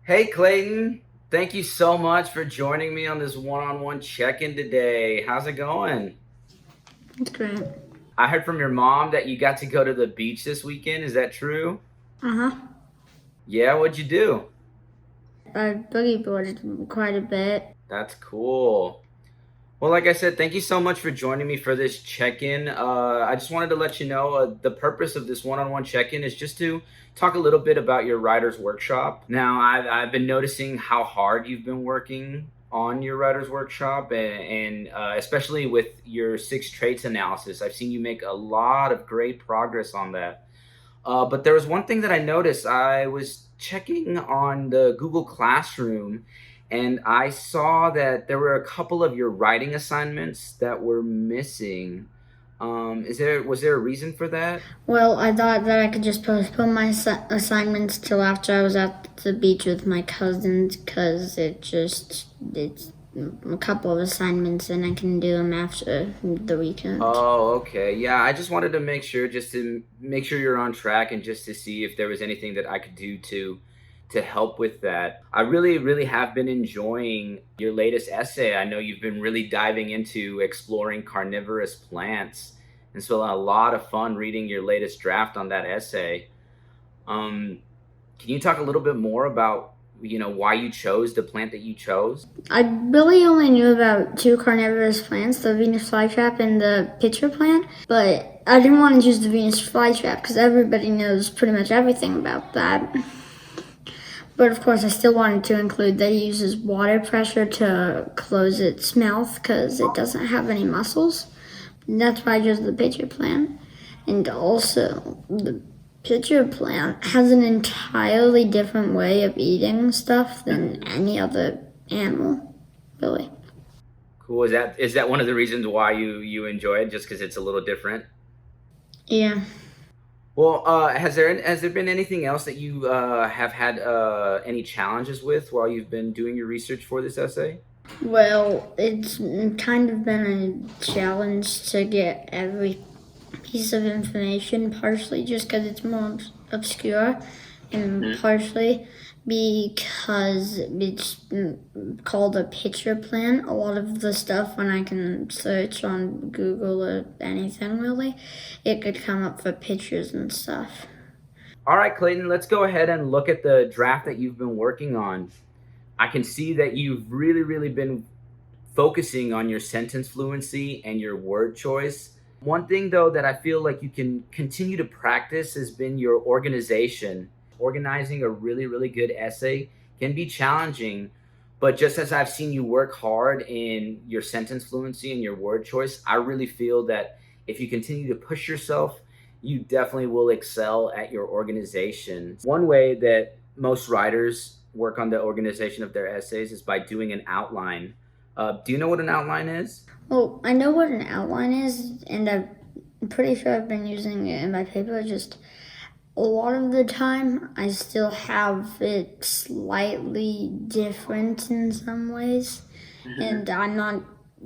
Hey Clayton, thank you so much for joining me on this one-on-one check-in today. How's it going? It's great. I heard from your mom that you got to go to the beach this weekend. Is that true? Uh huh. Yeah, what'd you do? I boogie boarded quite a bit. That's cool. Well, like I said, thank you so much for joining me for this check-in. I just wanted to let you know the purpose of this one-on-one check-in is just to talk a little bit about your writer's workshop. Now, I've been noticing how hard you've been working on your writer's workshop, and especially with your six traits analysis. I've seen you make a lot of great progress on that. But there was one thing that I noticed. I was checking on the Google Classroom and I saw that there were a couple of your writing assignments that were missing. Was there a reason for that? Well, I thought that I could just postpone my assignments till after I was at the beach with my cousins because it's a couple of assignments and I can do them after the weekend. Oh, okay. Yeah, I just wanted to make sure, just to make sure you're on track and just to see if there was anything that I could do to help with that. I really, really have been enjoying your latest essay. I know you've been really diving into exploring carnivorous plants, and so a lot of fun reading your latest draft on that essay. Um, can you talk a little bit more about, why you chose the plant that you chose? I really only knew about two carnivorous plants, the Venus flytrap and the pitcher plant, but I didn't want to use the Venus flytrap because everybody knows pretty much everything about that. But of course, I still wanted to include that it uses water pressure to close its mouth because it doesn't have any muscles. And that's why I chose the pitcher plant. And also, the pitcher plant has an entirely different way of eating stuff than any other animal, really. Cool. Is that one of the reasons why you enjoy it, just because it's a little different? Yeah. Well, has there been anything else that you have had any challenges with while you've been doing your research for this essay? Well, it's kind of been a challenge to get every piece of information, partially just because it's more obscure, and Mhm. partially because it's called a picture plan. A lot of the stuff, when I can search on Google or anything really, it could come up for pictures and stuff. All right, Clayton, let's go ahead and look at the draft that you've been working on. I can see that you've really, really been focusing on your sentence fluency and your word choice. One thing, though, that I feel like you can continue to practice has been your organization. Organizing a really, really good essay can be challenging, but just as I've seen you work hard in your sentence fluency and your word choice, I really feel that if you continue to push yourself, you definitely will excel at your organization. One way that most writers work on the organization of their essays is by doing an outline. Do you know what an outline is? Well, I know what an outline is, and I'm pretty sure I've been using it in my paper. Just a lot of the time, I still have it slightly different in some ways, and I'm not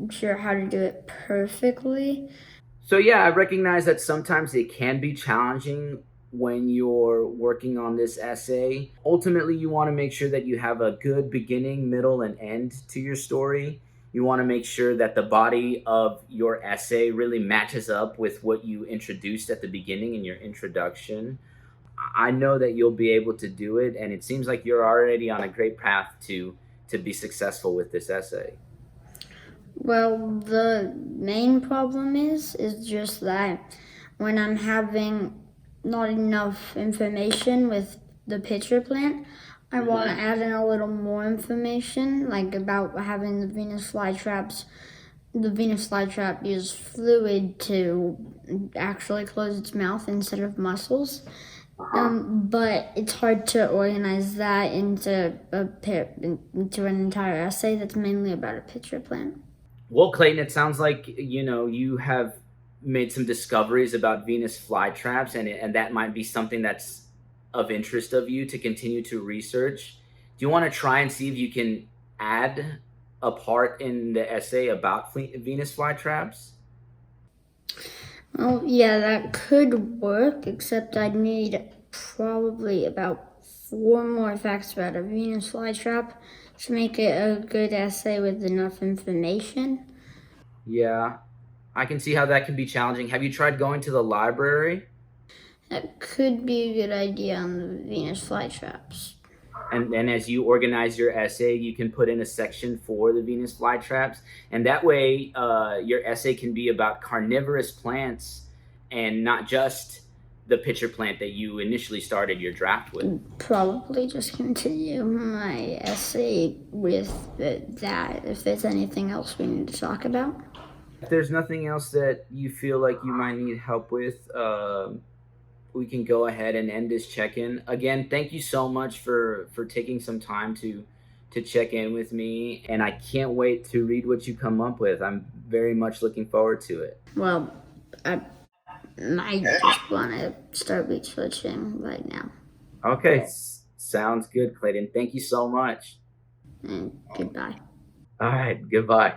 sure how to do it perfectly. So yeah, I recognize that sometimes it can be challenging when you're working on this essay. Ultimately, you want to make sure that you have a good beginning, middle, and end to your story. You want to make sure that the body of your essay really matches up with what you introduced at the beginning in your introduction. I know that you'll be able to do it, and it seems like you're already on a great path to be successful with this essay. Well, the main problem is just that when I'm having not enough information with the pitcher plant, I want to Mhm. add in a little more information, like about having the Venus flytraps. The Venus flytrap uses fluid to actually close its mouth instead of muscles. But it's hard to organize that into an entire essay that's mainly about a pitcher plant. Well, Clayton, it sounds like you have made some discoveries about Venus flytraps, and that might be something that's of interest of you to continue to research. Do you want to try and see if you can add a part in the essay about Venus flytraps? Oh, yeah, that could work, except I'd need probably about 4 more facts about a Venus flytrap to make it a good essay with enough information. Yeah, I can see how that can be challenging. Have you tried going to the library? That could be a good idea on the Venus flytraps. And then as you organize your essay, you can put in a section for the Venus flytraps, and that way your essay can be about carnivorous plants and not just the pitcher plant that you initially started your draft with. Probably just continue my essay with that if there's anything else we need to talk about. If there's nothing else that you feel like you might need help with, we can go ahead and end this check-in. Again, thank you so much for taking some time to check in with me, and I can't wait to read what you come up with. I'm very much looking forward to it. Well, I just want to start researching right now. Okay, sounds good, Clayton. Thank you so much. And goodbye. All right, goodbye.